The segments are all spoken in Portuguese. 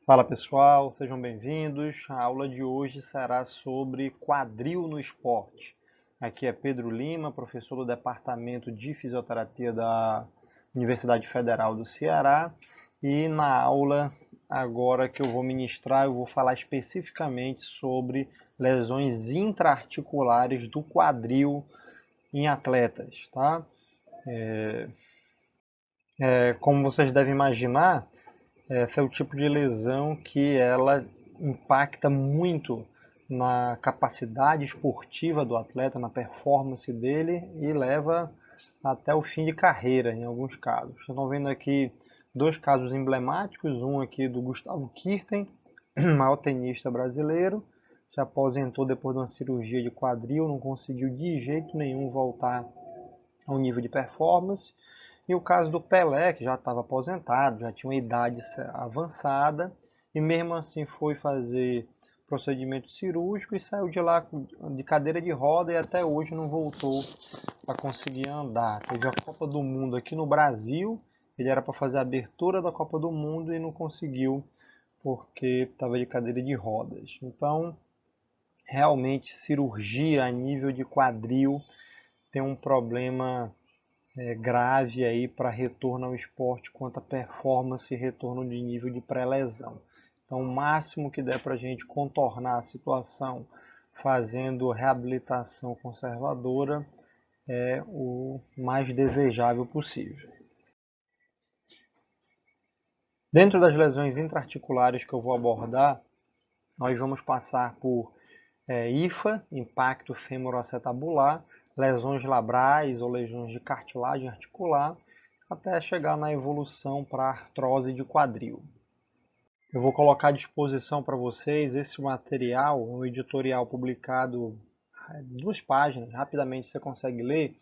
Fala pessoal, sejam bem-vindos. A aula de hoje será sobre quadril no esporte. Aqui é Pedro Lima, professor do Departamento de Fisioterapia da Universidade Federal do Ceará. E na aula agora que eu vou ministrar, eu vou falar especificamente sobre lesões intraarticulares do quadril em atletas, tá? Como vocês devem imaginar, esse é o tipo de lesão que ela impacta muito na capacidade esportiva do atleta, na performance dele e leva até o fim de carreira em alguns casos. Vocês estão vendo aqui dois casos emblemáticos, um aqui do Gustavo Kuerten, maior tenista brasileiro, se aposentou depois de uma cirurgia de quadril, não conseguiu de jeito nenhum voltar ao nível de performance. E o caso do Pelé, que já estava aposentado, já tinha uma idade avançada, e mesmo assim foi fazer procedimento cirúrgico e saiu de lá de cadeira de roda e até hoje não voltou a conseguir andar. Teve a Copa do Mundo aqui no Brasil, ele era para fazer a abertura da Copa do Mundo e não conseguiu porque estava de cadeira de rodas. Então, realmente, cirurgia a nível de quadril tem um problema grave aí para retorno ao esporte quanto a performance e retorno de nível de pré-lesão. Então, o máximo que der para a gente contornar a situação fazendo reabilitação conservadora é o mais desejável possível. Dentro das lesões intraarticulares que eu vou abordar, nós vamos passar por IFA, impacto femoroacetabular, lesões labrais ou lesões de cartilagem articular, até chegar na evolução para artrose de quadril. Eu vou colocar à disposição para vocês esse material, um editorial publicado em 2 páginas, rapidamente você consegue ler.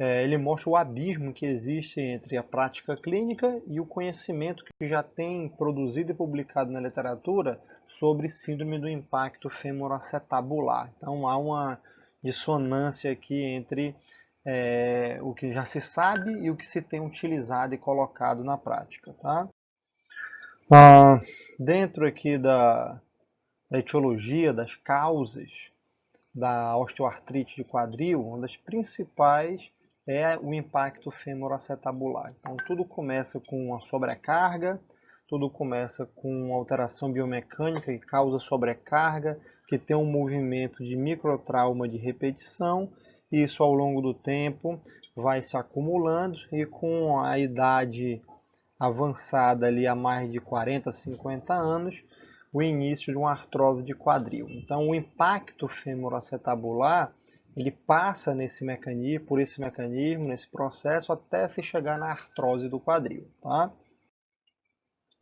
Ele mostra o abismo que existe entre a prática clínica e o conhecimento que já tem produzido e publicado na literatura sobre síndrome do impacto femoroacetabular. Então há uma dissonância aqui entre o que já se sabe e o que se tem utilizado e colocado na prática. Tá? Dentro aqui da etiologia, das causas da osteoartrite de quadril, uma das principais é o impacto femoroacetabular. Então, tudo começa com a sobrecarga, tudo começa com alteração biomecânica que causa sobrecarga, que tem um movimento de microtrauma de repetição, e isso ao longo do tempo vai se acumulando e com a idade avançada ali há mais de 40, 50 anos, o início de uma artrose de quadril. Então, o impacto femoroacetabular ele passa por esse mecanismo, nesse processo, até se chegar na artrose do quadril. Tá?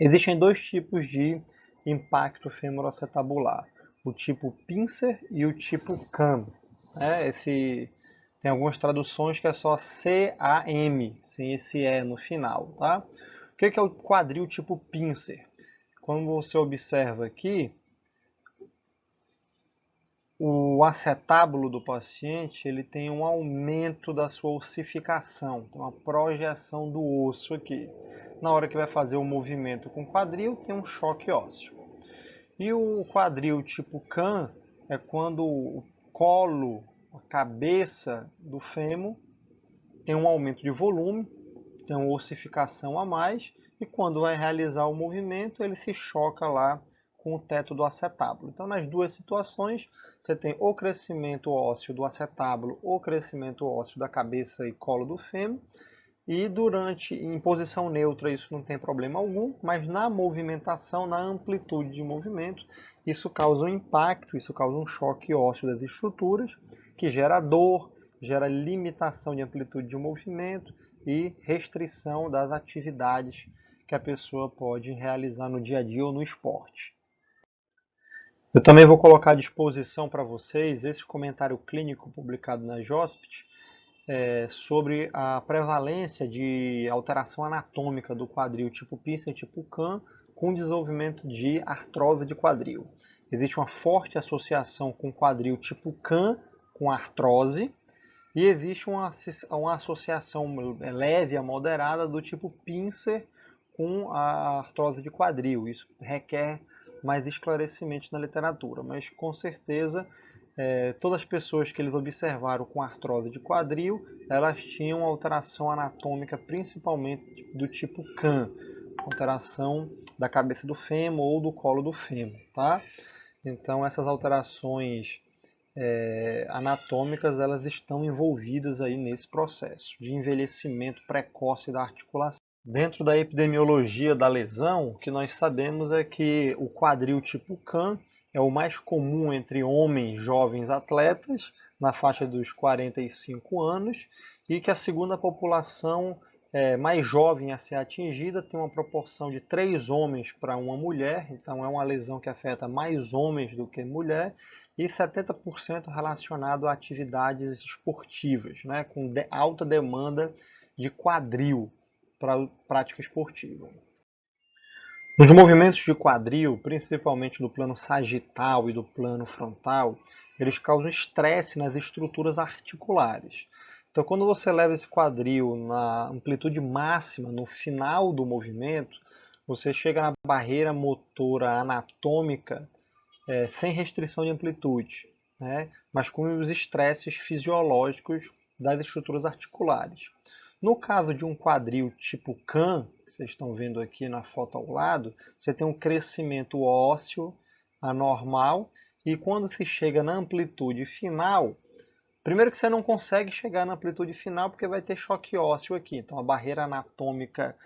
Existem 2 tipos de impacto femoroacetabular, o tipo pincer e o tipo CAM. Tem algumas traduções que é só CAM, sem esse E no final. Tá? O que é o quadril tipo pincer? Como você observa aqui, o acetábulo do paciente ele tem um aumento da sua ossificação, tem uma projeção do osso aqui. Na hora que vai fazer o movimento com o quadril, tem um choque ósseo. E o quadril tipo CAM é quando o colo, a cabeça do fêmur tem um aumento de volume, tem uma ossificação a mais, e quando vai realizar o movimento, ele se choca lá com o teto do acetábulo. Então, nas 2 situações, você tem o crescimento ósseo do acetábulo, o crescimento ósseo da cabeça e colo do fêmur, e em posição neutra isso não tem problema algum, mas na movimentação, na amplitude de movimento, isso causa um impacto, isso causa um choque ósseo das estruturas, que gera dor, gera limitação de amplitude de movimento e restrição das atividades que a pessoa pode realizar no dia a dia ou no esporte. Eu também vou colocar à disposição para vocês esse comentário clínico publicado na JOSPT sobre a prevalência de alteração anatômica do quadril tipo pincer e tipo CAM com desenvolvimento de artrose de quadril. Existe uma forte associação com quadril tipo CAM com artrose, e existe uma associação leve a moderada do tipo pincer com a artrose de quadril. Isso requer mais esclarecimento na literatura, mas com certeza todas as pessoas que eles observaram com artrose de quadril, elas tinham alteração anatômica principalmente do tipo CAN, alteração da cabeça do fêmur ou do colo do fêmur, tá? Então essas alterações anatômicas, elas estão envolvidas aí nesse processo de envelhecimento precoce da articulação. Dentro da epidemiologia da lesão, o que nós sabemos é que o quadril tipo CAN é o mais comum entre homens jovens atletas, na faixa dos 45 anos, e que a segunda população mais jovem a ser atingida tem uma proporção de 3 homens para uma mulher, então é uma lesão que afeta mais homens do que mulher, e 70% relacionado a atividades esportivas, né, com alta demanda de quadril para prática esportiva. Nos movimentos de quadril, principalmente do plano sagital e do plano frontal, eles causam estresse nas estruturas articulares. Então, quando você leva esse quadril na amplitude máxima, no final do movimento, você chega na barreira motora anatômica sem restrição de amplitude, né? Mas com os estresses fisiológicos das estruturas articulares. No caso de um quadril tipo CAN, que vocês estão vendo aqui na foto ao lado, você tem um crescimento ósseo anormal e quando se chega na amplitude final, primeiro que você não consegue chegar na amplitude final porque vai ter choque ósseo aqui. Então a barreira anatômica,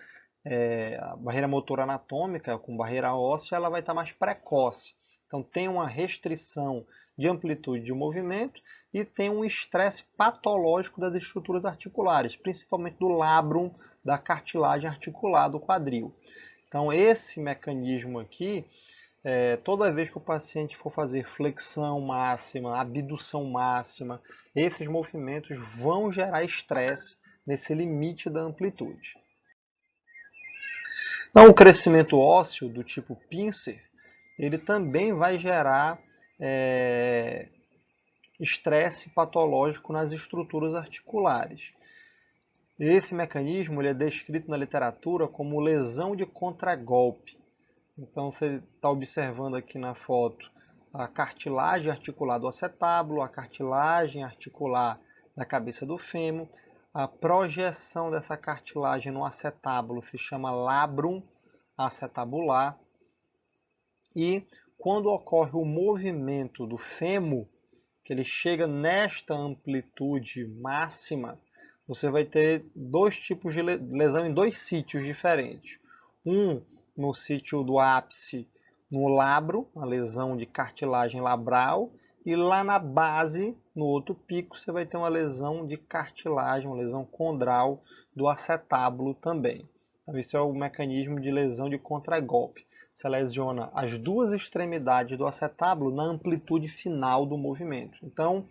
a barreira motora anatômica com barreira óssea, ela vai estar mais precoce. Então tem uma restrição de amplitude de movimento e tem um estresse patológico das estruturas articulares, principalmente do labrum, da cartilagem articular do quadril. Então esse mecanismo aqui, toda vez que o paciente for fazer flexão máxima, abdução máxima, esses movimentos vão gerar estresse nesse limite da amplitude. Então o crescimento ósseo do tipo pincer, ele também vai gerar estresse patológico nas estruturas articulares. Esse mecanismo ele é descrito na literatura como lesão de contragolpe. Então você está observando aqui na foto a cartilagem articular do acetábulo, a cartilagem articular da cabeça do fêmur. A projeção dessa cartilagem no acetábulo se chama labrum acetabular. E quando ocorre o movimento do fêmur, que ele chega nesta amplitude máxima, você vai ter dois tipos de lesão em dois sítios diferentes. Um no sítio do ápice, no labro, a lesão de cartilagem labral, e lá na base, no outro pico, você vai ter uma lesão de cartilagem, uma lesão condral do acetábulo também. Então, esse é o mecanismo de lesão de contragolpe. Você lesiona as duas extremidades do acetábulo na amplitude final do movimento. Então,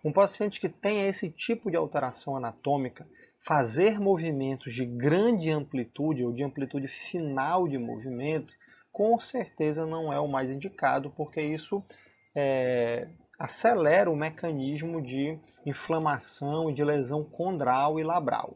um paciente que tenha esse tipo de alteração anatômica, fazer movimentos de grande amplitude ou de amplitude final de movimento, com certeza não é o mais indicado, porque isso acelera o mecanismo de inflamação e de lesão condral e labral.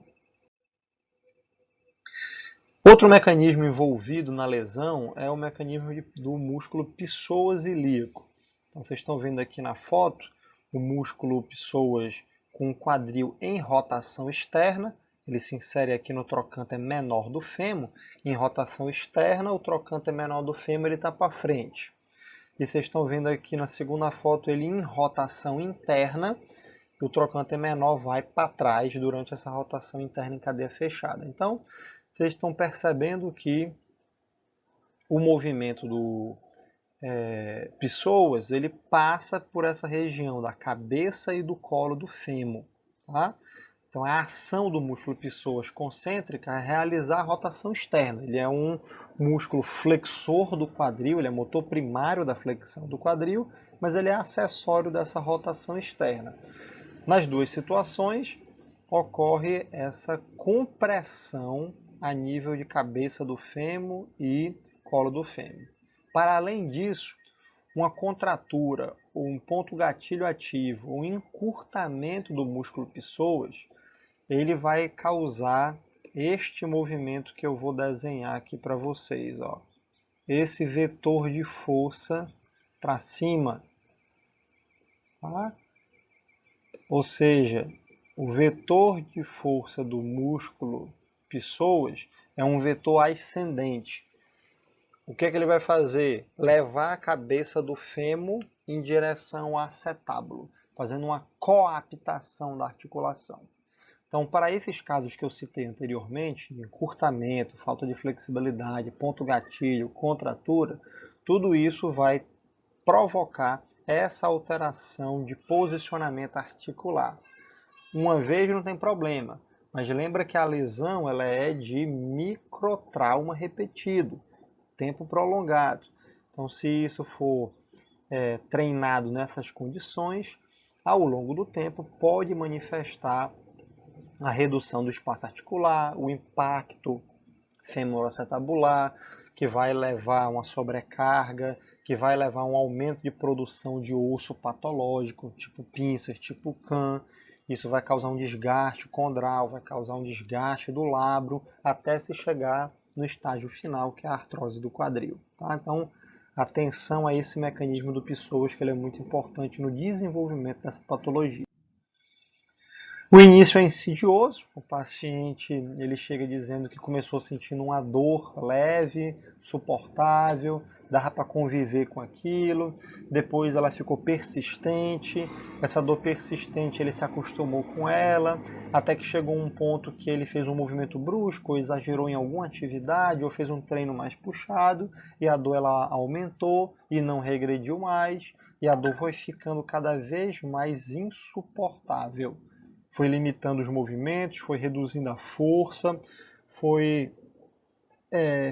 Outro mecanismo envolvido na lesão é o mecanismo do músculo psoas ilíaco. Então, vocês estão vendo aqui na foto o músculo psoas com o quadril em rotação externa. Ele se insere aqui no trocânter menor do fêmur. Em rotação externa, o trocânter menor do fêmur está para frente. E vocês estão vendo aqui na segunda foto ele em rotação interna. O trocânter menor vai para trás durante essa rotação interna em cadeia fechada. Então, vocês estão percebendo que o movimento do psoas, ele passa por essa região da cabeça e do colo do fêmur. Tá? Então, a ação do músculo psoas concêntrica é realizar a rotação externa. Ele é um músculo flexor do quadril, ele é motor primário da flexão do quadril, mas ele é acessório dessa rotação externa. Nas duas situações, ocorre essa compressão a nível de cabeça do fêmur e colo do fêmur. Para além disso, uma contratura, um ponto gatilho ativo, um encurtamento do músculo psoas, ele vai causar este movimento que eu vou desenhar aqui para vocês, ó. Esse vetor de força para cima, tá? Ou seja, o vetor de força do músculo psoas é um vetor ascendente. O que é que ele vai fazer? Levar a cabeça do fêmur em direção ao acetábulo, fazendo uma coaptação da articulação. Então, para esses casos que eu citei anteriormente, encurtamento, falta de flexibilidade, ponto gatilho, contratura, tudo isso vai provocar essa alteração de posicionamento articular. Uma vez não tem problema, mas lembra que a lesão ela é de microtrauma repetido, tempo prolongado. Então, se isso for treinado nessas condições, ao longo do tempo pode manifestar a redução do espaço articular, o impacto femoroacetabular, que vai levar a uma sobrecarga, que vai levar a um aumento de produção de osso patológico, tipo pinças, tipo CAM. Isso vai causar um desgaste condral, vai causar um desgaste do labro, até se chegar no estágio final, que é a artrose do quadril. Tá? Então, atenção a esse mecanismo do psoas, que ele é muito importante no desenvolvimento dessa patologia. O início é insidioso, o paciente ele chega dizendo que começou sentindo uma dor leve, suportável, dava para conviver com aquilo, depois ela ficou persistente, essa dor persistente ele se acostumou com ela, até que chegou um ponto que ele fez um movimento brusco, exagerou em alguma atividade ou fez um treino mais puxado e a dor ela aumentou e não regrediu mais e a dor foi ficando cada vez mais insuportável. Foi limitando os movimentos, foi reduzindo a força, foi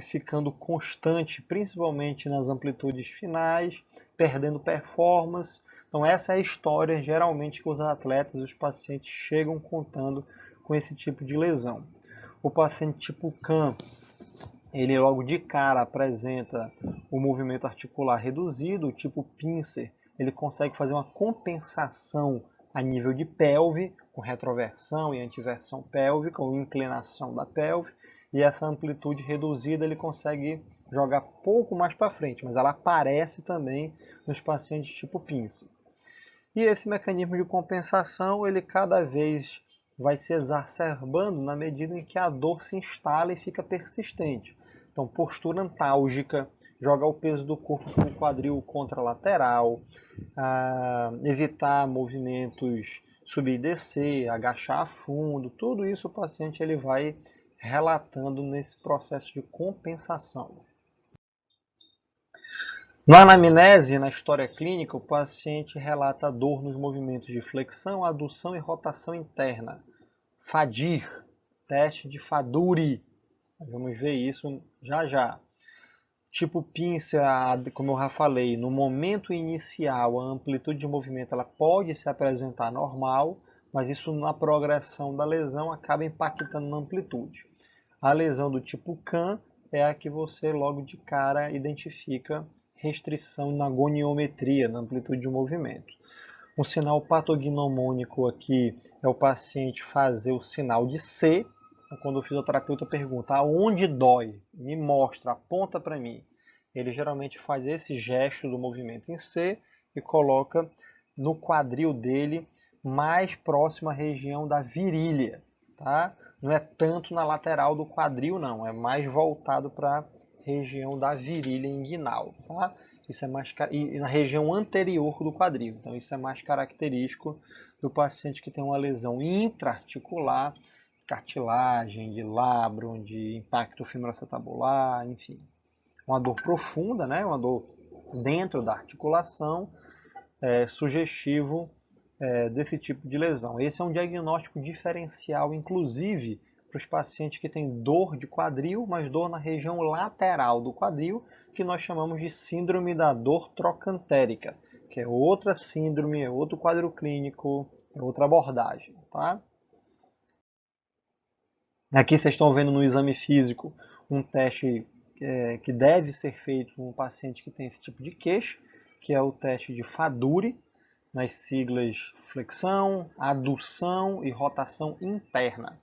ficando constante, principalmente nas amplitudes finais, perdendo performance. Então essa é a história, geralmente, que os atletas e os pacientes chegam contando com esse tipo de lesão. O paciente tipo CAM, ele logo de cara apresenta o movimento articular reduzido, o tipo pincer, ele consegue fazer uma compensação a nível de pelve, com retroversão e antiversão pélvica, ou inclinação da pelve, e essa amplitude reduzida ele consegue jogar pouco mais para frente, mas ela aparece também nos pacientes tipo pincer. E esse mecanismo de compensação, ele cada vez vai se exacerbando na medida em que a dor se instala e fica persistente. Então, postura antálgica, jogar o peso do corpo para o quadril contralateral, evitar movimentos subir e descer, agachar a fundo, tudo isso o paciente ele vai relatando nesse processo de compensação. Na anamnese, na história clínica, o paciente relata dor nos movimentos de flexão, adução e rotação interna. FADIR, teste de Faduri. Vamos ver isso já já. Tipo pinça, como eu já falei, no momento inicial a amplitude de movimento ela pode se apresentar normal, mas isso na progressão da lesão acaba impactando na amplitude. A lesão do tipo CAM é a que você logo de cara identifica restrição na goniometria, na amplitude de movimento. Um sinal patognomônico aqui é o paciente fazer o sinal de C. Quando o fisioterapeuta pergunta aonde dói, me mostra, aponta para mim. Ele geralmente faz esse gesto do movimento em C e coloca no quadril dele mais próximo à região da virilha. Tá? Não é tanto na lateral do quadril, não. É mais voltado para a região da virilha inguinal. Tá? Isso é mais e na região anterior do quadril. Então isso é mais característico do paciente que tem uma lesão intraarticular, cartilagem, de labro, de impacto femoroacetabular, enfim. Uma dor profunda, né? Uma dor dentro da articulação, sugestivo desse tipo de lesão. Esse é um diagnóstico diferencial, inclusive, para os pacientes que têm dor de quadril, mas dor na região lateral do quadril, que nós chamamos de síndrome da dor trocantérica, que é outra síndrome, é outro quadro clínico, é outra abordagem. Tá? Aqui vocês estão vendo no exame físico um teste que deve ser feito com um paciente que tem esse tipo de queixa, que é o teste de Faduri, nas siglas flexão, adução e rotação interna.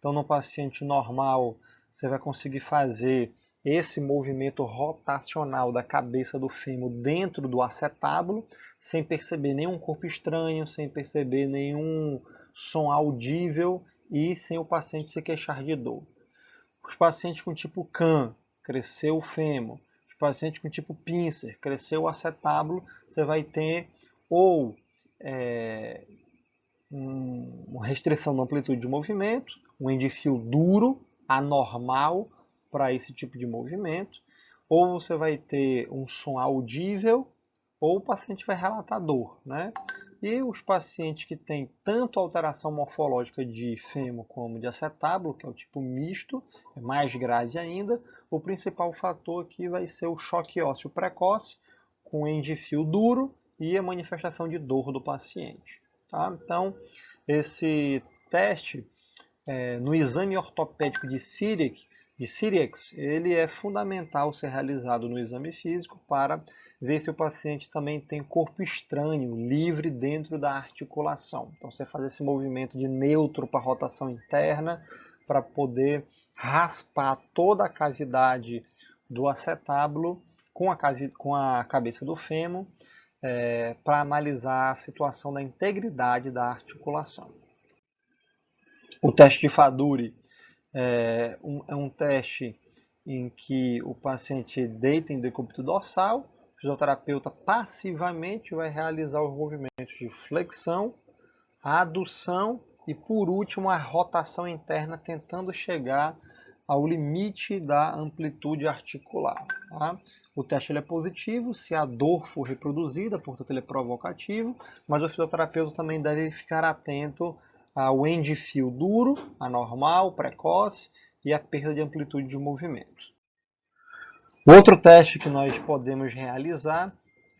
Então, no paciente normal, você vai conseguir fazer esse movimento rotacional da cabeça do fêmur dentro do acetábulo, sem perceber nenhum corpo estranho, sem perceber nenhum som audível e sem o paciente se queixar de dor. Os pacientes com tipo CAN, cresceu o fêmur. Os pacientes com tipo Pincer, cresceu o acetábulo, você vai ter ou uma restrição da amplitude de movimento, um endifio duro, anormal para esse tipo de movimento, ou você vai ter um som audível, ou o paciente vai relatar dor, né? E os pacientes que têm tanto alteração morfológica de fêmur como de acetábulo, que é o tipo misto, é mais grave ainda, o principal fator aqui vai ser o choque ósseo precoce, com endifio duro e a manifestação de dor do paciente. Tá? Então, esse teste no exame ortopédico de Ciriax, ele é fundamental ser realizado no exame físico para ver se o paciente também tem corpo estranho, livre dentro da articulação. Então, você faz esse movimento de neutro para rotação interna, para poder raspar toda a cavidade do acetábulo com a cabeça do fêmur, para analisar a situação da integridade da articulação. O teste de Faduri é um teste em que o paciente deita em decúbito dorsal, o fisioterapeuta passivamente vai realizar os movimentos de flexão, adução e, por último, a rotação interna, tentando chegar ao limite da amplitude articular. Tá? O teste ele é positivo se a dor for reproduzida, portanto ele é provocativo, mas o fisioterapeuta também deve ficar atento ao endifio duro, anormal, precoce e a perda de amplitude de movimento. O outro teste que nós podemos realizar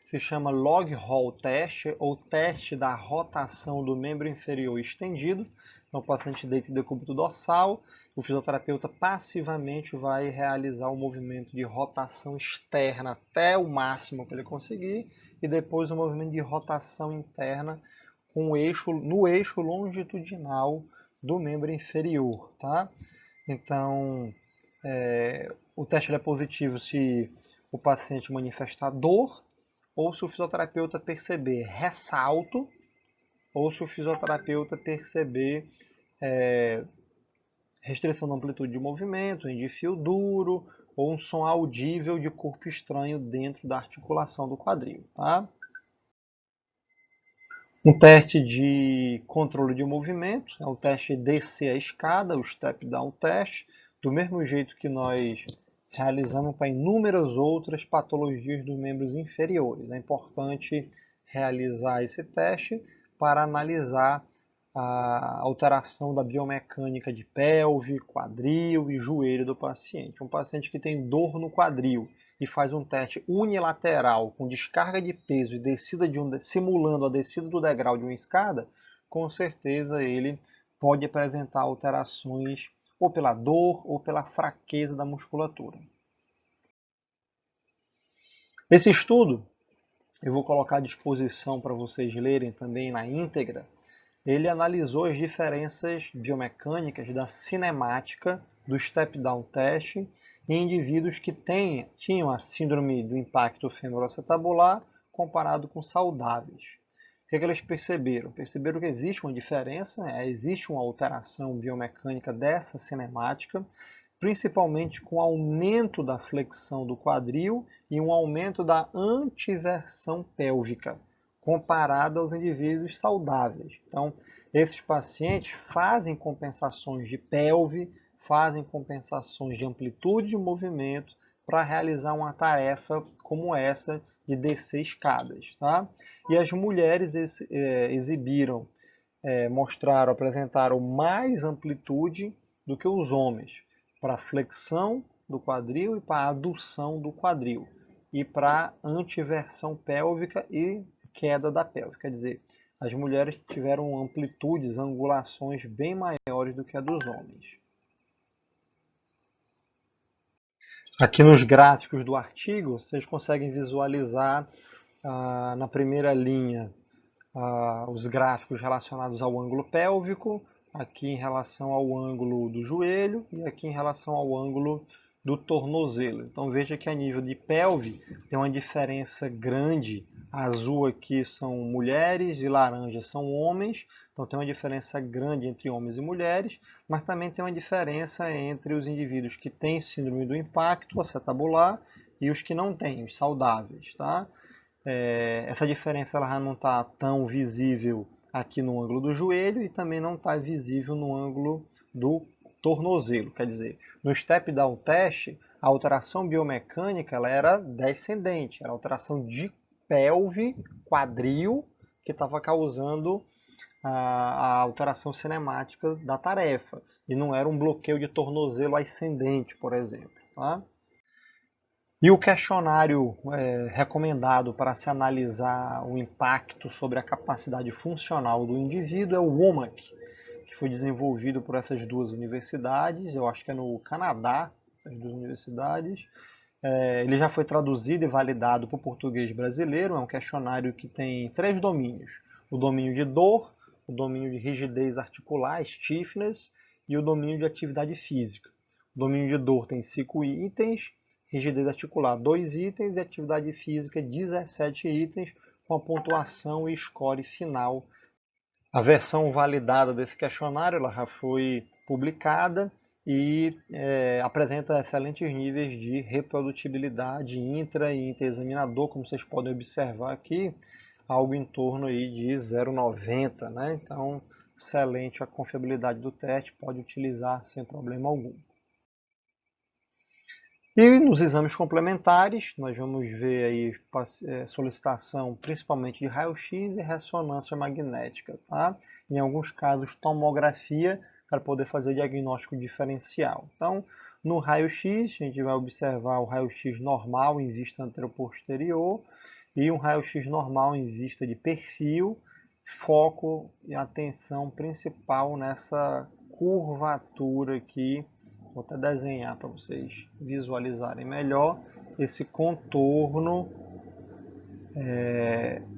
se chama log roll test, ou teste da rotação do membro inferior estendido. Então, o paciente deita em decúbito dorsal, o fisioterapeuta passivamente vai realizar o movimento de rotação externa até o máximo que ele conseguir, e depois o movimento de rotação interna no eixo longitudinal do membro inferior. Tá? Então, o teste é positivo se o paciente manifestar dor, ou se o fisioterapeuta perceber ressalto, ou se o fisioterapeuta perceber restrição da amplitude de movimento, endifio duro, ou um som audível de corpo estranho dentro da articulação do quadril. Tá? Um teste de controle de movimento é o teste descer a escada, o step down test, do mesmo jeito que nós realizamos para inúmeras outras patologias dos membros inferiores. É importante realizar esse teste para analisar a alteração da biomecânica de pelve, quadril e joelho do paciente. Um paciente que tem dor no quadril e faz um teste unilateral com descarga de peso e descida simulando a descida do degrau de uma escada, com certeza ele pode apresentar alterações ou pela dor ou pela fraqueza da musculatura. Esse estudo, eu vou colocar à disposição para vocês lerem também na íntegra, ele analisou as diferenças biomecânicas da cinemática do step-down test em indivíduos que tinham a síndrome do impacto femoroacetabular comparado com saudáveis. O que eles perceberam? Perceberam que existe uma diferença, existe uma alteração biomecânica dessa cinemática, principalmente com o aumento da flexão do quadril e um aumento da antiversão pélvica, comparado aos indivíduos saudáveis. Então, esses pacientes fazem compensações de pelve, fazem compensações de amplitude de movimento para realizar uma tarefa como essa de descer escadas. Tá? E as mulheres apresentaram mais amplitude do que os homens, para flexão do quadril e para adução do quadril, e para antiversão pélvica e queda da pelve. Quer dizer, as mulheres tiveram amplitudes, angulações bem maiores do que a dos homens. Aqui nos gráficos do artigo, vocês conseguem visualizar na primeira linha os gráficos relacionados ao ângulo pélvico, aqui em relação ao ângulo do joelho e aqui em relação ao ângulo do tornozelo. Então veja que a nível de pelve tem uma diferença grande. Azul aqui são mulheres e laranja são homens. Então tem uma diferença grande entre homens e mulheres, mas também tem uma diferença entre os indivíduos que têm síndrome do impacto acetabular e os que não têm, os saudáveis, tá? Essa diferença ela já não está tão visível aqui no ângulo do joelho e também não está visível no ângulo do tornozelo. Quer dizer, no step down test, a alteração biomecânica ela era descendente, era alteração de pelve, quadril, que estava causando a alteração cinemática da tarefa. E não era um bloqueio de tornozelo ascendente, por exemplo. Tá? E o questionário recomendado para se analisar o impacto sobre a capacidade funcional do indivíduo é o WOMAC, que foi desenvolvido por essas duas universidades, eu acho que é no Canadá, essas duas universidades. Ele já foi traduzido e validado para o português brasileiro, é um questionário que tem 3 domínios. O domínio de dor, o domínio de rigidez articular, stiffness, e o domínio de atividade física. O domínio de dor tem 5 itens, rigidez articular 2 itens e atividade física 17 itens, com a pontuação e score final. A versão validada desse questionário ela já foi publicada e apresenta excelentes níveis de reprodutibilidade intra e interexaminador, como vocês podem observar aqui, algo em torno aí de 0,90, né? Então, excelente a confiabilidade do teste, pode utilizar sem problema algum. E nos exames complementares, nós vamos ver aí solicitação principalmente de raio-x e ressonância magnética, tá? Em alguns casos, tomografia para poder fazer o diagnóstico diferencial. Então, no raio-x, a gente vai observar o raio-x normal em vista anteroposterior e um raio-x normal em vista de perfil, foco e atenção principal nessa curvatura aqui. Vou até desenhar para vocês visualizarem melhor esse contorno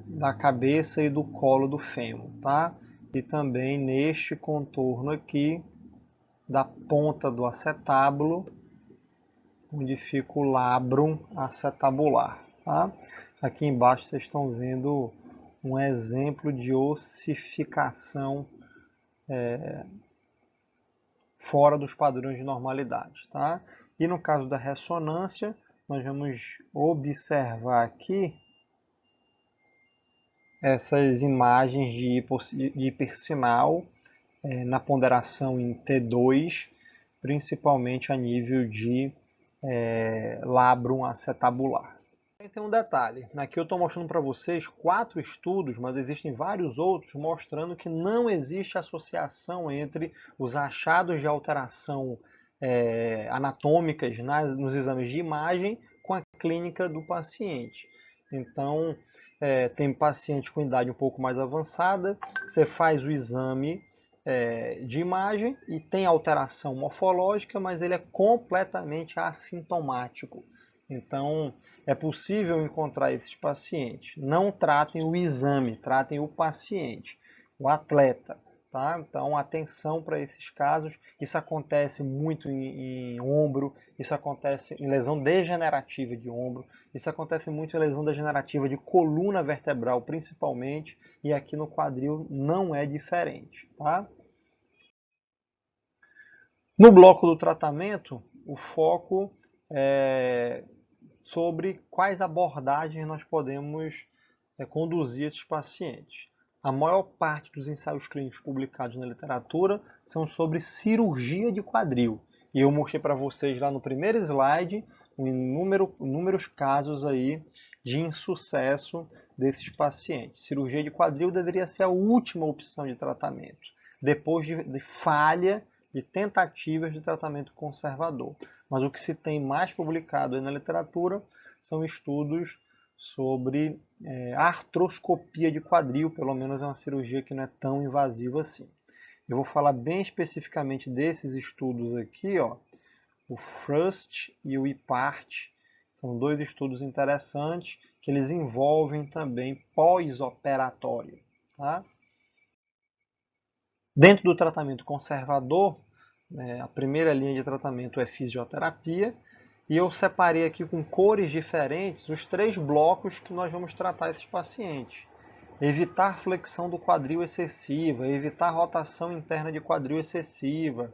da cabeça e do colo do fêmur, tá? E também neste contorno aqui da ponta do acetábulo, onde fica o labrum acetabular, tá? Aqui embaixo vocês estão vendo um exemplo de ossificação fora dos padrões de normalidade, tá? E no caso da ressonância, nós vamos observar aqui essas imagens de hipersinal na ponderação em T2, principalmente a nível de labrum acetabular. Tem um detalhe, aqui eu estou mostrando para vocês 4 estudos, mas existem vários outros mostrando que não existe associação entre os achados de alteração anatômicas nos exames de imagem com a clínica do paciente. Então, tem paciente com idade um pouco mais avançada, você faz o exame de imagem e tem alteração morfológica, mas ele é completamente assintomático. Então, é possível encontrar esses pacientes. Não tratem o exame, tratem o paciente, o atleta. Tá? Então, atenção para esses casos. Isso acontece muito em ombro, isso acontece em lesão degenerativa de ombro, isso acontece muito em lesão degenerativa de coluna vertebral, principalmente, e aqui no quadril não é diferente. Tá? No bloco do tratamento, o foco é sobre quais abordagens nós podemos conduzir esses pacientes. A maior parte dos ensaios clínicos publicados na literatura são sobre cirurgia de quadril. E eu mostrei para vocês lá no primeiro slide inúmeros casos aí de insucesso desses pacientes. Cirurgia de quadril deveria ser a última opção de tratamento, depois de falha de tentativas de tratamento conservador. Mas o que se tem mais publicado aí na literatura são estudos sobre artroscopia de quadril, pelo menos é uma cirurgia que não é tão invasiva assim. Eu vou falar bem especificamente desses estudos aqui, ó, o FRUST e o IPART. São 2 estudos interessantes que eles envolvem também pós-operatório. Tá? Dentro do tratamento conservador, a primeira linha de tratamento é fisioterapia, e eu separei aqui com cores diferentes os 3 blocos que nós vamos tratar esses pacientes. Evitar flexão do quadril excessiva, evitar rotação interna de quadril excessiva,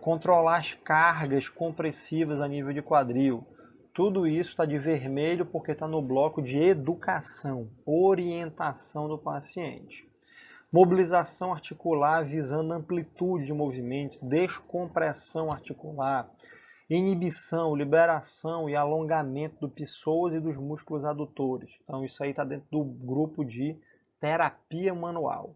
controlar as cargas compressivas a nível de quadril. Tudo isso está de vermelho porque está no bloco de educação, orientação do paciente. Mobilização articular visando amplitude de movimento, descompressão articular, inibição, liberação e alongamento do psoas e dos músculos adutores. Então isso aí está dentro do grupo de terapia manual.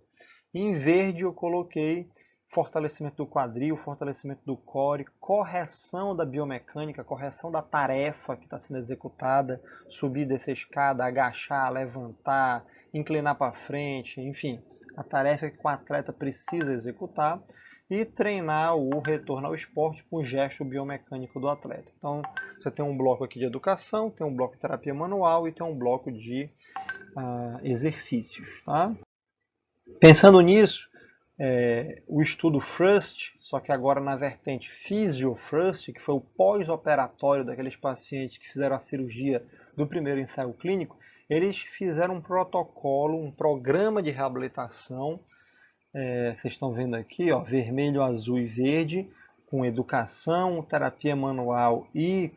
Em verde eu coloquei fortalecimento do quadril, fortalecimento do core, correção da biomecânica, correção da tarefa que está sendo executada, subir, descer escada, agachar, levantar, inclinar para frente, enfim, a tarefa que o atleta precisa executar, e treinar o retorno ao esporte com o gesto biomecânico do atleta. Então, você tem um bloco aqui de educação, tem um bloco de terapia manual e tem um bloco de exercícios. Tá? Pensando nisso, o estudo FRUST, só que agora na vertente Physio-FRUST, que foi o pós-operatório daqueles pacientes que fizeram a cirurgia do primeiro ensaio clínico, eles fizeram um protocolo, um programa de reabilitação. Vocês estão vendo aqui, ó, vermelho, azul e verde, com educação, terapia manual e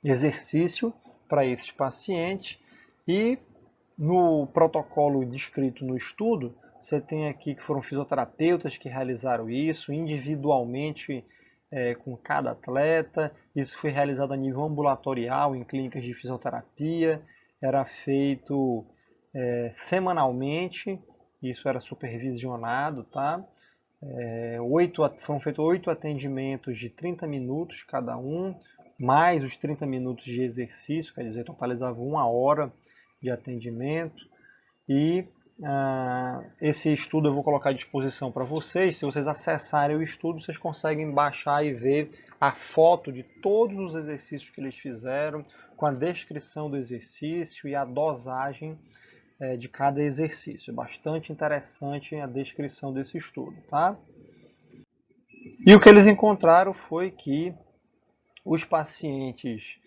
exercício para esses pacientes. E no protocolo descrito no estudo, você tem aqui que foram fisioterapeutas que realizaram isso individualmente com cada atleta. Isso foi realizado a nível ambulatorial, em clínicas de fisioterapia. Era feito semanalmente. Isso era supervisionado, tá? Foram feitos 8 atendimentos de 30 minutos cada um, mais os 30 minutos de exercício, quer dizer, totalizava 1 hora de atendimento. E esse estudo eu vou colocar à disposição para vocês. Se vocês acessarem o estudo, vocês conseguem baixar e ver a foto de todos os exercícios que eles fizeram, com a descrição do exercício e a dosagem de cada exercício. Bastante interessante a descrição desse estudo, tá? E o que eles encontraram foi que os pacientes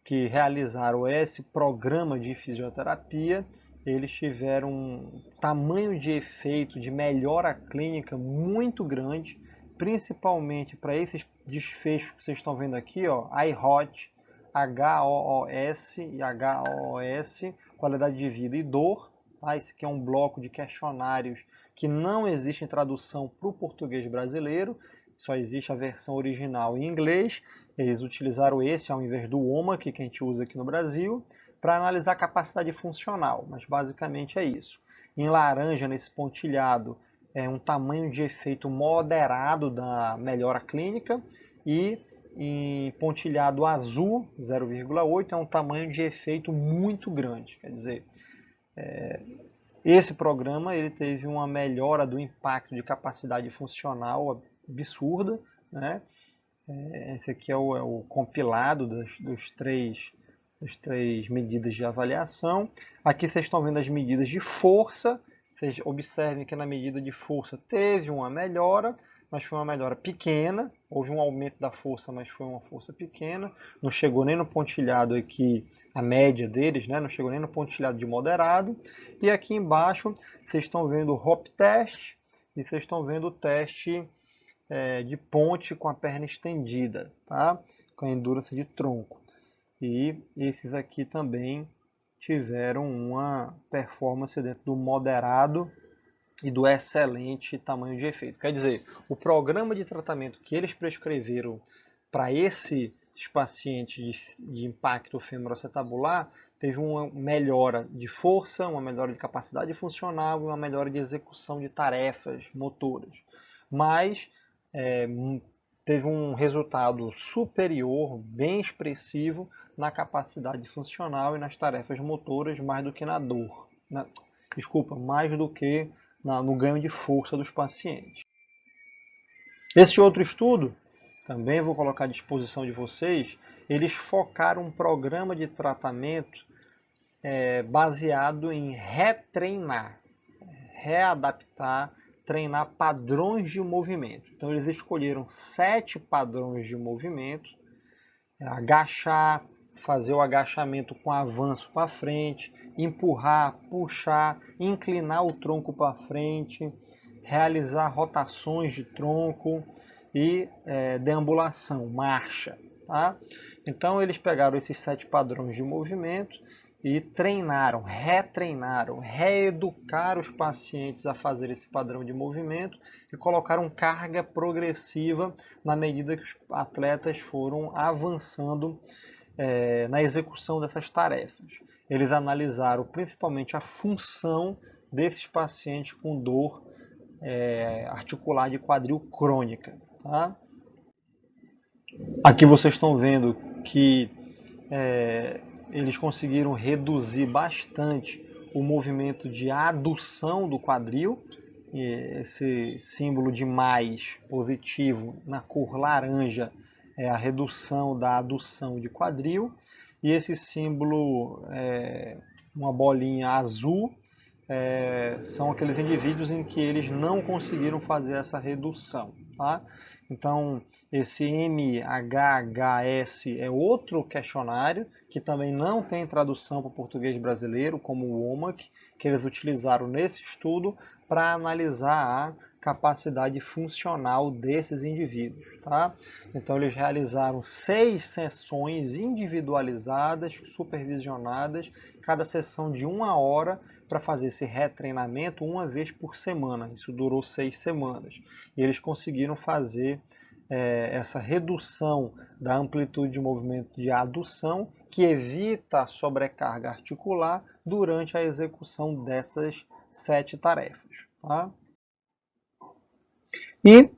que realizaram esse programa de fisioterapia, eles tiveram um tamanho de efeito de melhora clínica muito grande, principalmente para esses desfechos que vocês estão vendo aqui, ó, IHOT, HOOS e HOOS, qualidade de vida e dor. Tá? Esse aqui é um bloco de questionários que não existe em tradução para o português brasileiro, só existe a versão original em inglês. Eles utilizaram esse ao invés do OMA, que a gente usa aqui no Brasil, para analisar a capacidade funcional, mas basicamente é isso. Em laranja, nesse pontilhado, é um tamanho de efeito moderado da melhora clínica, e em pontilhado azul, 0,8, é um tamanho de efeito muito grande. Quer dizer, esse programa ele teve uma melhora do impacto de capacidade funcional absurda, né? Esse aqui é o compilado das três medidas de avaliação. Aqui vocês estão vendo as medidas de força. Vocês observem que na medida de força teve uma melhora, mas foi uma melhora pequena. Houve um aumento da força, mas foi uma força pequena. Não chegou nem no pontilhado aqui, a média deles, né? Não chegou nem no pontilhado de moderado. E aqui embaixo vocês estão vendo o hop test e vocês estão vendo o teste de ponte com a perna estendida, tá? Com a endurance de tronco. E esses aqui também tiveram uma performance dentro do moderado e do excelente tamanho de efeito. Quer dizer, o programa de tratamento que eles prescreveram para esses pacientes de impacto femoroacetabular teve uma melhora de força, uma melhora de capacidade funcional e uma melhora de execução de tarefas motoras. Mas teve um resultado superior, bem expressivo, na capacidade funcional e nas tarefas motoras, mais do que na dor. Mais do que no ganho de força dos pacientes. Esse outro estudo, também vou colocar à disposição de vocês, eles focaram um programa de tratamento baseado em retreinar. readaptar, treinar padrões de movimento. Então eles escolheram 7 padrões de movimento: agachar, fazer o agachamento com avanço para frente, empurrar, puxar, inclinar o tronco para frente, realizar rotações de tronco e deambulação, marcha. Tá? Então eles pegaram esses 7 padrões de movimento e treinaram, retreinaram, reeducaram os pacientes a fazer esse padrão de movimento e colocaram carga progressiva na medida que os atletas foram avançando na execução dessas tarefas. Eles analisaram principalmente a função desses pacientes com dor articular de quadril crônica. Tá? Aqui vocês estão vendo que eles conseguiram reduzir bastante o movimento de adução do quadril. Esse símbolo de mais positivo na cor laranja é a redução da adução de quadril. E esse símbolo, uma bolinha azul, são aqueles indivíduos em que eles não conseguiram fazer essa redução. Tá? Então, esse MHHS é outro questionário que também não tem tradução para o português brasileiro, como o WOMAC, que eles utilizaram nesse estudo para analisar a capacidade funcional desses indivíduos. Tá? Então, eles realizaram 6 sessões individualizadas, supervisionadas, cada sessão de 1 hora, para fazer esse retreinamento uma vez por semana. Isso durou 6 semanas. E eles conseguiram fazer essa redução da amplitude de movimento de adução, que evita a sobrecarga articular durante a execução dessas 7 tarefas. Tá? E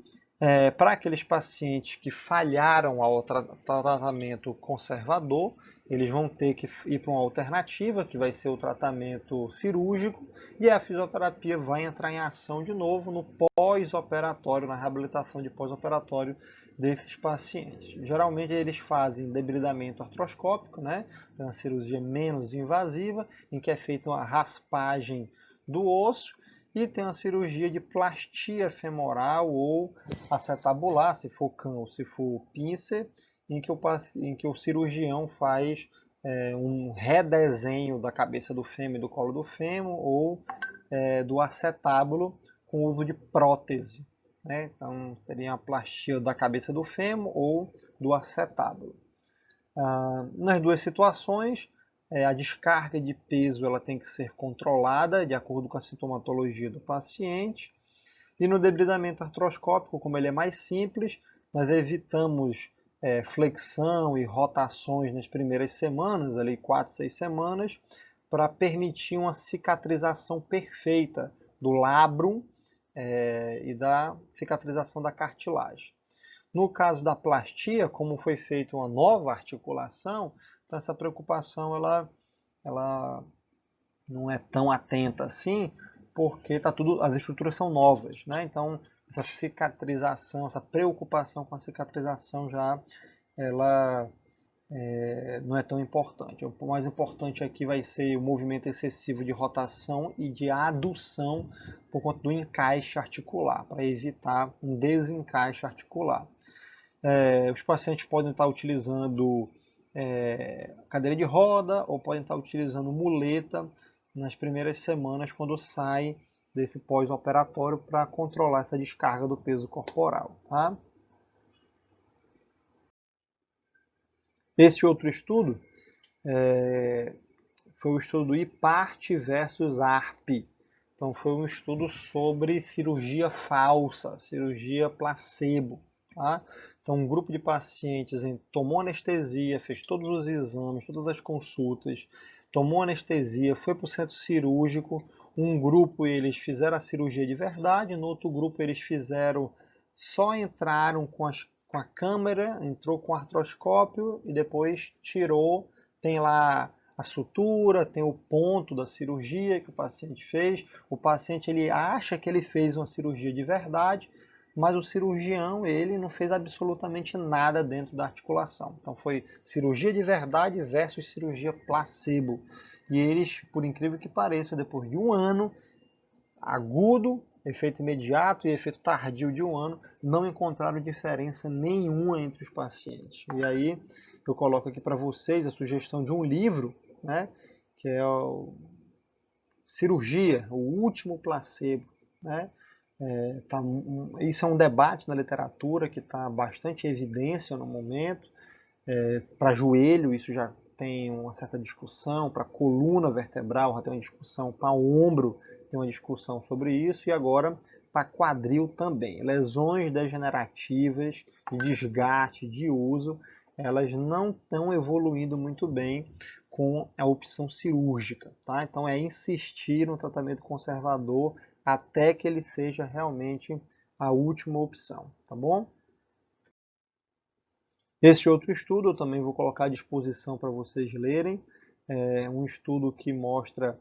para aqueles pacientes que falharam ao tratamento conservador, eles vão ter que ir para uma alternativa, que vai ser o tratamento cirúrgico, e a fisioterapia vai entrar em ação de novo no pós-operatório, na reabilitação de pós-operatório desses pacientes. Geralmente eles fazem debridamento artroscópico, né? Uma cirurgia menos invasiva, em que é feita uma raspagem do osso, e tem uma cirurgia de plastia femoral ou acetabular, se for cão ou se for pincer, em que o cirurgião faz um redesenho da cabeça do fêmur e do colo do fêmur, ou do acetábulo com uso de prótese. Né? Então, seria a plastia da cabeça do fêmur ou do acetábulo. Nas duas situações, a descarga de peso ela tem que ser controlada de acordo com a sintomatologia do paciente. E no debridamento artroscópico, como ele é mais simples, nós evitamos flexão e rotações nas primeiras semanas, ali 4, 6 semanas, para permitir uma cicatrização perfeita do labrum e da cicatrização da cartilagem. No caso da plastia, como foi feita uma nova articulação, então essa preocupação ela não é tão atenta assim, porque as estruturas são novas, né? Então essa cicatrização, essa preocupação com a cicatrização ela não é tão importante. O mais importante aqui vai ser o movimento excessivo de rotação e de adução por conta do encaixe articular, para evitar um desencaixe articular. Os pacientes podem estar utilizando cadeira de roda ou podem estar utilizando muleta nas primeiras semanas quando sai desse pós-operatório para controlar essa descarga do peso corporal. Tá? Esse outro estudo foi o estudo do IPART versus ARP. Então foi um estudo sobre cirurgia falsa, cirurgia placebo. Tá? Então um grupo de pacientes tomou anestesia, fez todos os exames, todas as consultas, tomou anestesia, foi para o centro cirúrgico. Um grupo eles fizeram a cirurgia de verdade, no outro grupo eles só entraram com a câmera, entrou com o artroscópio e depois tirou. Tem lá a sutura, tem o ponto da cirurgia que o paciente fez. O paciente ele acha que ele fez uma cirurgia de verdade, mas o cirurgião ele não fez absolutamente nada dentro da articulação. Então foi cirurgia de verdade versus cirurgia placebo. E eles, por incrível que pareça, depois de um ano, agudo, efeito imediato e efeito tardio de 1 ano, não encontraram diferença nenhuma entre os pacientes. E aí eu coloco aqui para vocês a sugestão de um livro, né, que é o Cirurgia, o Último Placebo, né? Isso é um debate na literatura que está bastante em evidência no momento. Para joelho, isso já tem uma certa discussão, para coluna vertebral já tem uma discussão, para ombro tem uma discussão sobre isso, e agora para quadril também. Lesões degenerativas, de desgaste, de uso, elas não estão evoluindo muito bem com a opção cirúrgica, tá? Então é insistir no tratamento conservador até que ele seja realmente a última opção, tá bom? Esse outro estudo eu também vou colocar à disposição para vocês lerem. É um estudo que mostra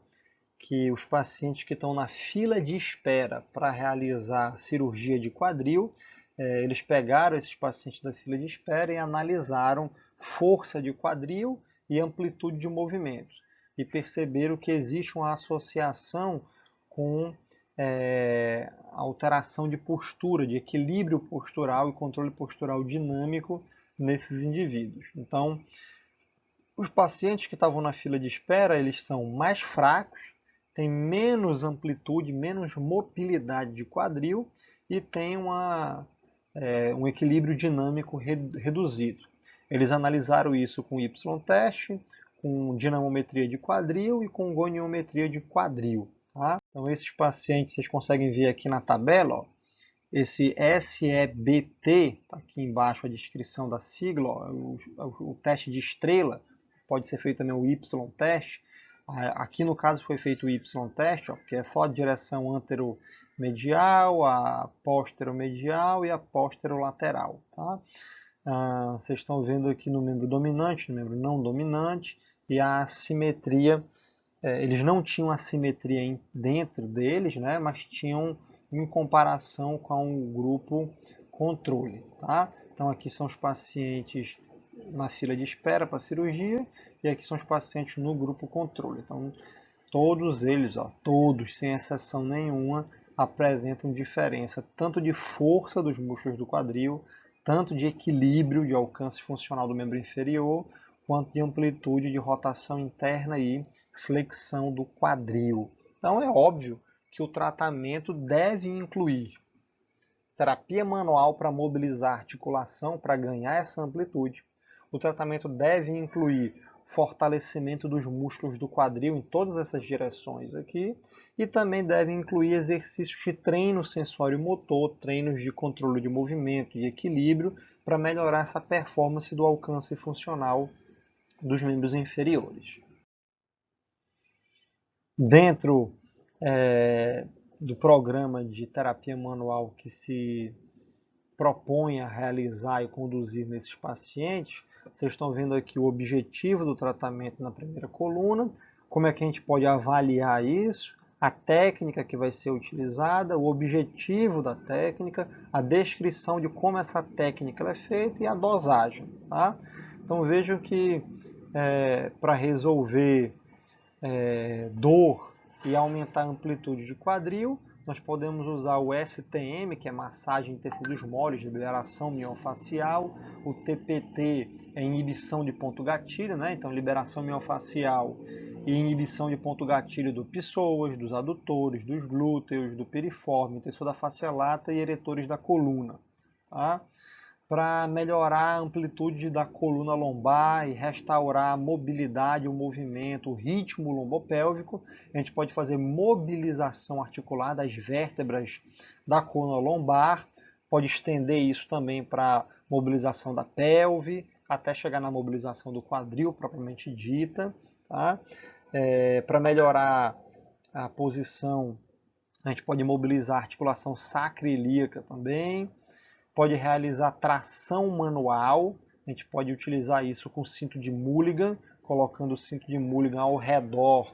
que os pacientes que estão na fila de espera para realizar cirurgia de quadril, eles pegaram esses pacientes da fila de espera e analisaram força de quadril e amplitude de movimentos. E perceberam que existe uma associação com alteração de postura, de equilíbrio postural e controle postural dinâmico nesses indivíduos. Então, os pacientes que estavam na fila de espera, eles são mais fracos, têm menos amplitude, menos mobilidade de quadril e têm um equilíbrio dinâmico reduzido. Eles analisaram isso com Y-teste, com dinamometria de quadril e com goniometria de quadril. Tá? Então, esses pacientes, vocês conseguem ver aqui na tabela, ó, esse SEBT, tá aqui embaixo a descrição da sigla, ó, o teste de estrela, pode ser feito também o Y-teste. Aqui no caso foi feito o Y-teste, que é só a direção anteromedial, a posteromedial e a posterolateral. Tá? Vocês estão vendo aqui no membro dominante, no membro não dominante, e a assimetria, eles não tinham assimetria dentro deles, né, mas tinham em comparação com o grupo controle. Tá? Então aqui são os pacientes na fila de espera para cirurgia e aqui são os pacientes no grupo controle. Então todos eles, todos sem exceção nenhuma, apresentam diferença tanto de força dos músculos do quadril, tanto de equilíbrio de alcance funcional do membro inferior, quanto de amplitude de rotação interna e flexão do quadril. Então é óbvio que o tratamento deve incluir terapia manual para mobilizar a articulação, para ganhar essa amplitude. O tratamento deve incluir fortalecimento dos músculos do quadril em todas essas direções aqui. E também deve incluir exercícios de treino sensório-motor, treinos de controle de movimento e equilíbrio, para melhorar essa performance do alcance funcional dos membros inferiores. Dentro do programa de terapia manual que se propõe a realizar e conduzir nesses pacientes, vocês estão vendo aqui o objetivo do tratamento na primeira coluna, como é que a gente pode avaliar isso, a técnica que vai ser utilizada, o objetivo da técnica, a descrição de como essa técnica é feita e a dosagem. Tá? Então vejam que para resolver dor e aumentar a amplitude de quadril, nós podemos usar o STM, que é massagem em tecidos moles, liberação miofascial, o TPT é inibição de ponto gatilho, né? Então liberação miofascial e inibição de ponto gatilho do psoas, dos adutores, dos glúteos, do piriforme, tensor da face lata e eretores da coluna. Tá? Para melhorar a amplitude da coluna lombar e restaurar a mobilidade, o movimento, o ritmo lombopélvico, a gente pode fazer mobilização articular das vértebras da coluna lombar, pode estender isso também para mobilização da pelve, até chegar na mobilização do quadril propriamente dita. Tá? Para melhorar a posição, a gente pode mobilizar a articulação sacroiliaca também. Pode realizar tração manual, a gente pode utilizar isso com cinto de Mulligan, colocando o cinto de Mulligan ao redor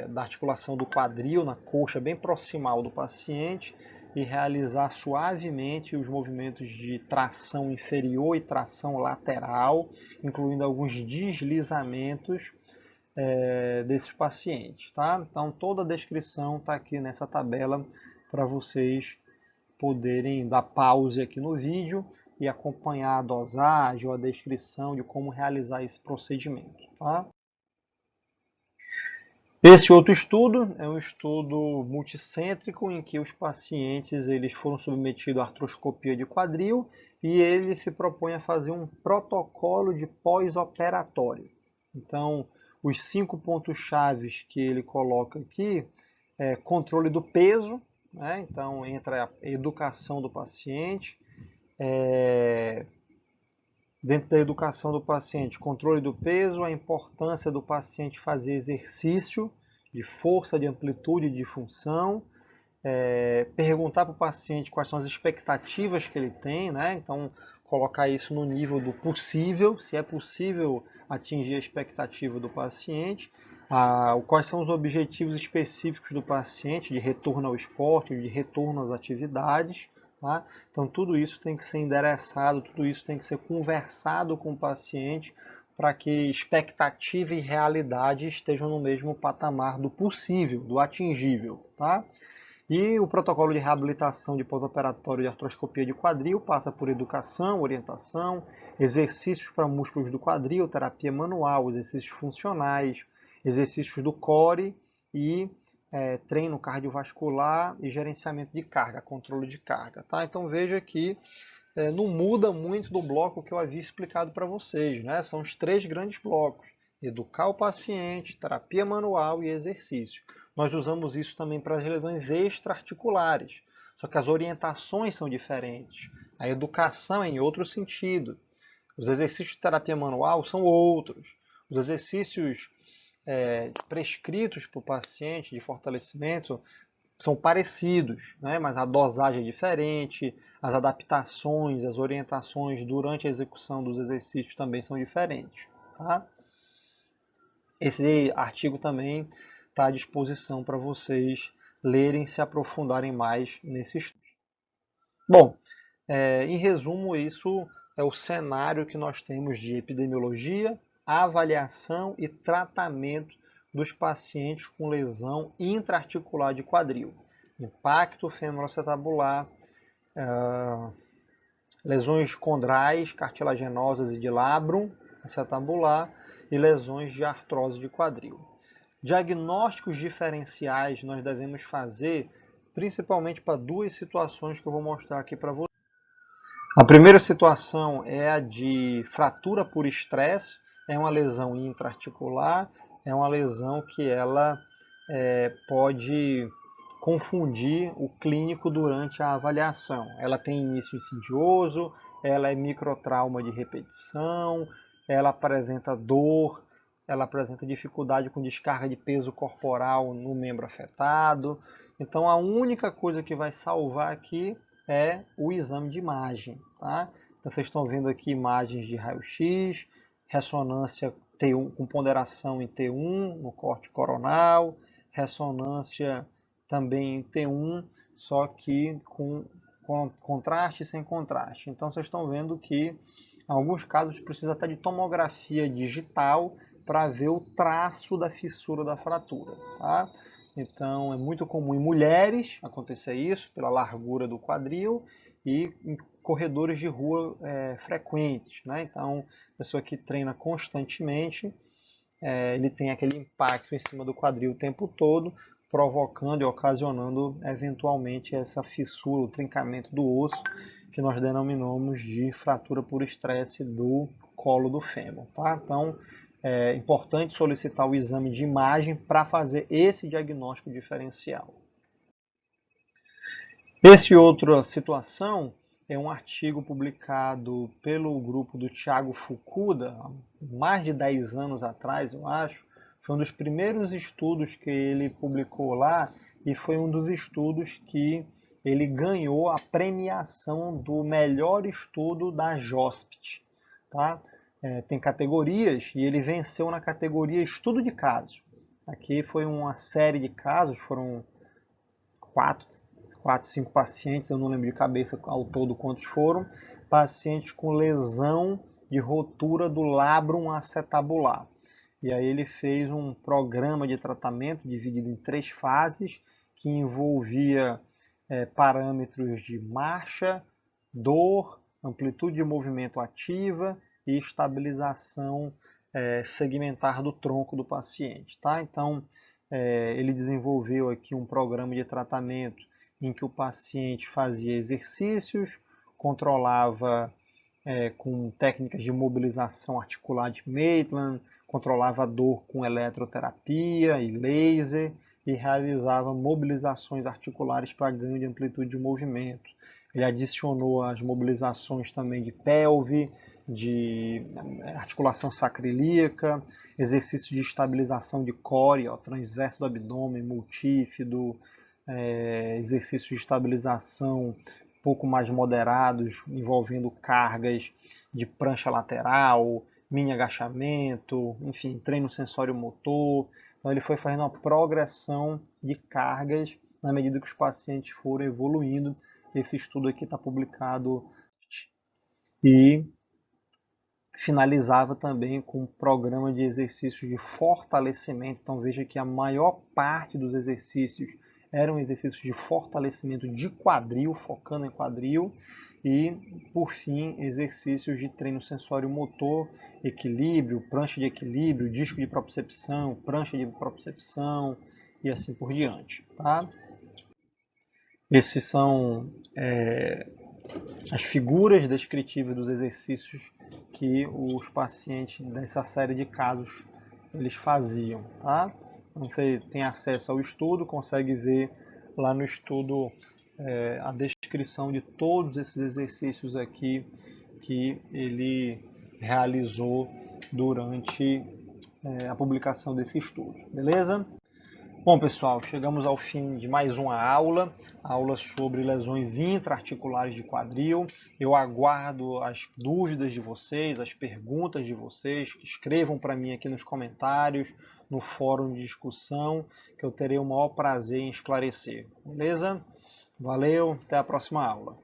da articulação do quadril, na coxa bem proximal do paciente, e realizar suavemente os movimentos de tração inferior e tração lateral, incluindo alguns deslizamentos desses pacientes, tá? Então toda a descrição está aqui nessa tabela para vocês poderem dar pause aqui no vídeo e acompanhar a dosagem ou a descrição de como realizar esse procedimento, tá? Esse outro estudo é um estudo multicêntrico em que os pacientes eles foram submetidos à artroscopia de quadril e ele se propõe a fazer um protocolo de pós-operatório. Então, os 5 pontos chaves que ele coloca aqui é controle do peso, né? Então entra a educação do paciente, dentro da educação do paciente, controle do peso, a importância do paciente fazer exercício de força, de amplitude, de função, perguntar para o paciente quais são as expectativas que ele tem, né? Então, colocar isso no nível do possível, se é possível atingir a expectativa do paciente, quais são os objetivos específicos do paciente de retorno ao esporte, de retorno às atividades. Tá? Então, tudo isso tem que ser endereçado, tudo isso tem que ser conversado com o paciente para que expectativa e realidade estejam no mesmo patamar do possível, do atingível. Tá? E o protocolo de reabilitação de pós-operatório de artroscopia de quadril passa por educação, orientação, exercícios para músculos do quadril, terapia manual, exercícios funcionais, exercícios do core e treino cardiovascular e gerenciamento de carga, controle de carga. Tá? Então veja que não muda muito do bloco que eu havia explicado para vocês. Né? São os 3 grandes blocos: educar o paciente, terapia manual e exercício. Nós usamos isso também para as lesões extra-articulares, só que as orientações são diferentes. A educação é em outro sentido. Os exercícios de terapia manual são outros. Os exercícios prescritos para o paciente de fortalecimento são parecidos, né? Mas a dosagem é diferente, as adaptações, as orientações durante a execução dos exercícios também são diferentes. Tá? Esse artigo também está à disposição para vocês lerem e se aprofundarem mais nesse estudo. Bom, em resumo, isso é o cenário que nós temos de epidemiologia, avaliação e tratamento dos pacientes com lesão intraarticular de quadril. Impacto femoroacetabular, lesões condrais, cartilaginosas e de labrum acetabular e lesões de artrose de quadril. Diagnósticos diferenciais nós devemos fazer principalmente para 2 situações que eu vou mostrar aqui para vocês. A primeira situação é a de fratura por estresse, é uma lesão intraarticular, é uma lesão que ela pode confundir o clínico durante a avaliação. Ela tem início insidioso, ela é microtrauma de repetição, ela apresenta dor, ela apresenta dificuldade com descarga de peso corporal no membro afetado. Então a única coisa que vai salvar aqui é o exame de imagem. Tá? Então vocês estão vendo aqui imagens de raio-x, ressonância T1 com ponderação em T1 no corte coronal, ressonância também em T1, só que com contraste e sem contraste. Então vocês estão vendo que em alguns casos precisa até de tomografia digital para ver o traço da fissura da fratura. Tá? Então é muito comum em mulheres acontecer isso, pela largura do quadril, e em corredores de rua frequentes. Né? Então, a pessoa que treina constantemente, ele tem aquele impacto em cima do quadril o tempo todo, provocando e ocasionando eventualmente essa fissura, o trincamento do osso, que nós denominamos de fratura por estresse do colo do fêmur. Tá? Então, é importante solicitar o exame de imagem para fazer esse diagnóstico diferencial. Essa outra situação é um artigo publicado pelo grupo do Thiago Fukuda, há mais de 10 anos atrás, eu acho. Foi um dos primeiros estudos que ele publicou lá e foi um dos estudos que ele ganhou a premiação do melhor estudo da JOSPT. Tá? Tem categorias e ele venceu na categoria estudo de casos. Aqui foi uma série de casos, foram 4, 5 pacientes, eu não lembro de cabeça ao todo quantos foram, pacientes com lesão de rotura do labrum acetabular. E aí ele fez um programa de tratamento dividido em 3 fases, que envolvia parâmetros de marcha, dor, amplitude de movimento ativa e estabilização segmentar do tronco do paciente. Tá? Então, ele desenvolveu aqui um programa de tratamento em que o paciente fazia exercícios, controlava com técnicas de mobilização articular de Maitland, controlava a dor com eletroterapia e laser e realizava mobilizações articulares para ganho de amplitude de movimento. Ele adicionou as mobilizações também de pelve, de articulação sacroiliaca, exercícios de estabilização de core, transverso do abdômen, multífido, exercícios de estabilização um pouco mais moderados, envolvendo cargas de prancha lateral, mini agachamento, enfim, treino sensório motor. Então ele foi fazendo uma progressão de cargas na medida que os pacientes foram evoluindo. Esse estudo aqui está publicado e finalizava também com um programa de exercícios de fortalecimento. Então veja que a maior parte dos exercícios eram exercícios de fortalecimento de quadril, focando em quadril, e por fim exercícios de treino sensório motor, equilíbrio, prancha de equilíbrio, disco de propriocepção, prancha de propriocepção e assim por diante. Tá? Esses são as figuras descritivas dos exercícios que os pacientes dessa série de casos eles faziam, tá? Então, você tem acesso ao estudo, consegue ver lá no estudo a descrição de todos esses exercícios aqui que ele realizou durante a publicação desse estudo, beleza? Bom, pessoal, chegamos ao fim de mais uma aula sobre lesões intra-articulares de quadril. Eu aguardo as dúvidas de vocês, as perguntas de vocês, escrevam para mim aqui nos comentários, no fórum de discussão, que eu terei o maior prazer em esclarecer, beleza? Valeu, até a próxima aula.